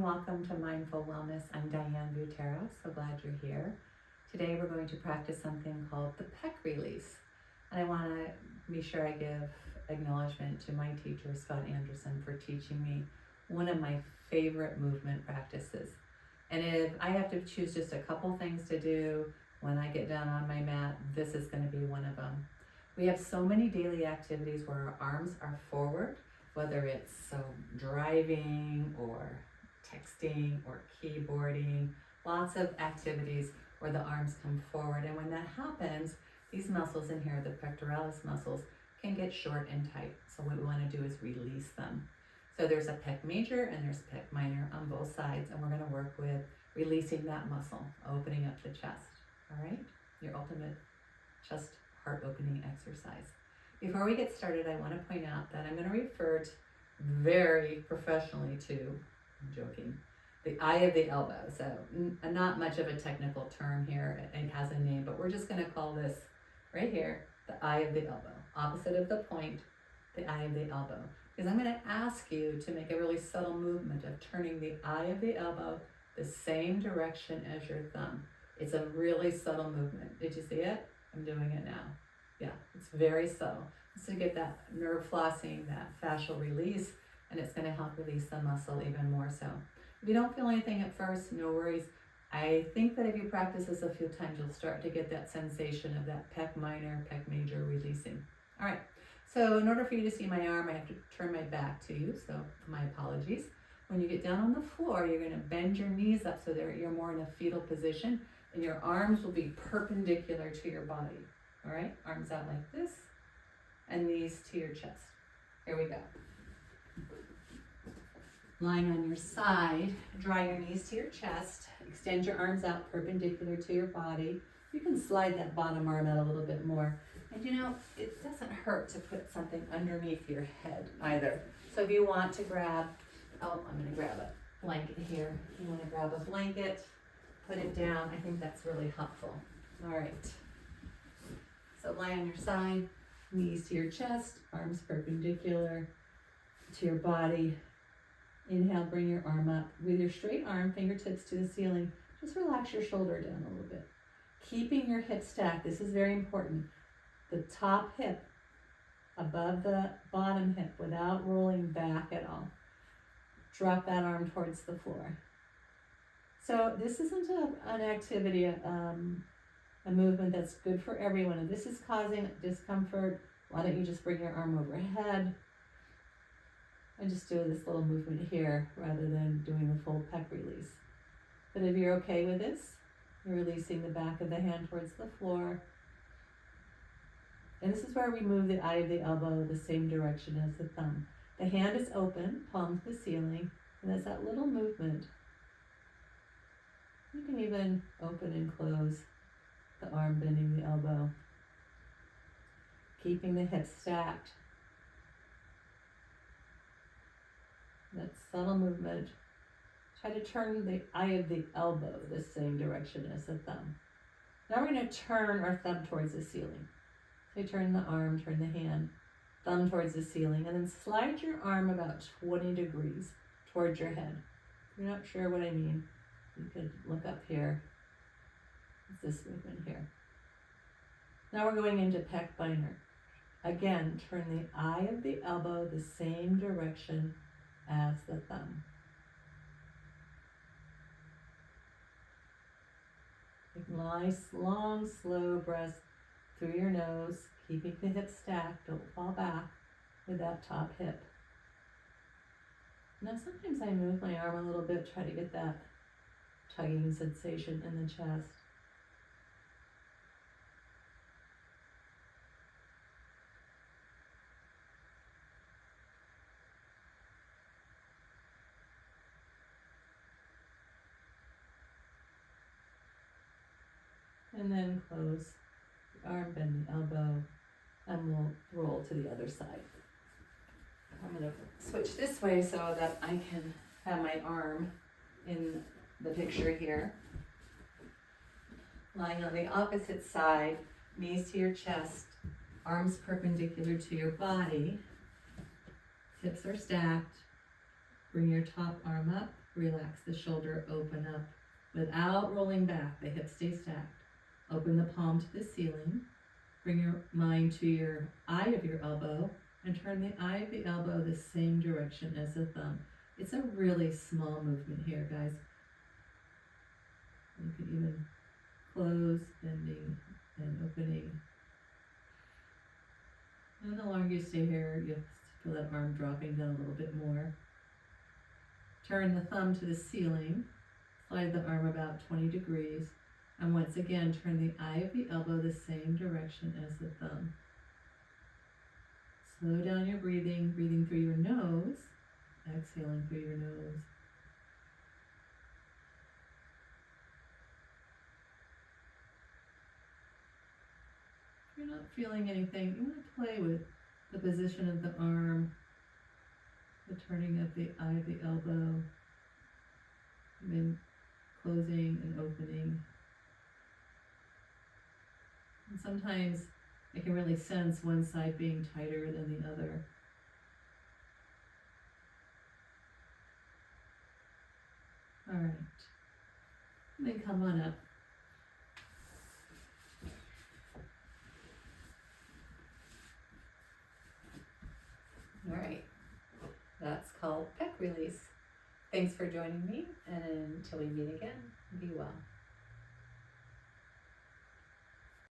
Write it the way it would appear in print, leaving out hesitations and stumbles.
welcome to Mindful Wellness. I'm Diane Butero, so glad you're here. Today we're going to practice something called the pec release. And I want to be sure I give acknowledgement to my teacher, Scott Anderson, for teaching me one of my favorite movement practices. And if I have to choose just a couple things to do when I get down on my mat, this is going to be one of them. We have so many daily activities where our arms are forward, whether it's driving or texting or keyboarding, lots of activities where the arms come forward. And when that happens, these muscles in here, the pectoralis muscles, can get short and tight. So what we want to do is release them. So there's a pec major and there's pec minor on both sides, and we're going to work with releasing that muscle, opening up the chest. All right, your ultimate chest heart opening exercise. Before we get started, I want to point out that I'm going to refer very professionally to, I'm joking, the eye of the elbow. So not much of a technical term here. It has a name, but we're just going to call this right here the eye of the elbow. Opposite of the point, the eye of the elbow. Because I'm going to ask you to make a really subtle movement of turning the eye of the elbow the same direction as your thumb. It's a really subtle movement. Did you see it? I'm doing it now. Yeah, it's very subtle. So you get that nerve flossing, that fascial release, and it's going to help release the muscle even more so. If you don't feel anything at first, no worries. I think that if you practice this a few times, you'll start to get that sensation of that pec minor, pec major releasing. All right, so in order for you to see my arm, I have to turn my back to you, so my apologies. When you get down on the floor, you're going to bend your knees up so that you're more in a fetal position, and your arms will be perpendicular to your body. All right, arms out like this, and knees to your chest. Here we go. Lying on your side, draw your knees to your chest, extend your arms out perpendicular to your body. You can slide that bottom arm out a little bit more. And you know, it doesn't hurt to put something underneath your head either. So if you want to grab, I'm gonna grab a blanket here. If you wanna grab a blanket, put it down. I think that's really helpful. All right. So lie on your side, knees to your chest, arms perpendicular to your body. Inhale, bring your arm up. With your straight arm, fingertips to the ceiling, just relax your shoulder down a little bit. Keeping your hips stacked, this is very important. The top hip above the bottom hip without rolling back at all. Drop that arm towards the floor. So this isn't an activity, a movement that's good for everyone. If this is causing discomfort, why don't you just bring your arm overhead and just do this little movement here rather than doing the full pec release. But if you're okay with this, you're releasing the back of the hand towards the floor. And this is where we move the eye of the elbow the same direction as the thumb. The hand is open, palm to the ceiling, and there's that little movement. You can even open and close the arm, bending the elbow. Keeping the hips stacked. That subtle movement. Try to turn the eye of the elbow the same direction as the thumb. Now we're going to turn our thumb towards the ceiling. So you turn the arm, turn the hand, thumb towards the ceiling, and then slide your arm about 20 degrees towards your head. If you're not sure what I mean, you could look up here. It's this movement here. Now we're going into pec minor. Again, turn the eye of the elbow the same direction as the thumb. Take nice, long, slow breaths through your nose, keeping the hips stacked. Don't fall back with that top hip. Now sometimes I move my arm a little bit, try to get that tugging sensation in the chest. And then close the arm, bend the elbow, and we'll roll to the other side. I'm going to switch this way so that I can have my arm in the picture here. Lying on the opposite side, knees to your chest, arms perpendicular to your body, hips are stacked. Bring your top arm up, Relax the shoulder, open up without rolling back. The hips stay stacked. Open the palm to the ceiling. Bring your mind to your eye of your elbow and turn the eye of the elbow the same direction as the thumb. It's a really small movement here, guys. You can even close, bending, and opening. And the longer you stay here, you'll feel that arm dropping down a little bit more. Turn the thumb to the ceiling. Slide the arm about 20 degrees. And once again, turn the eye of the elbow the same direction as the thumb. Slow down your breathing, breathing through your nose, exhaling through your nose. If you're not feeling anything, you want to play with the position of the arm, the turning of the eye of the elbow, and then closing and opening. And sometimes I can really sense one side being tighter than the other. All right, and then come on up. All right, that's called pec release. Thanks for joining me, and until we meet again, be well.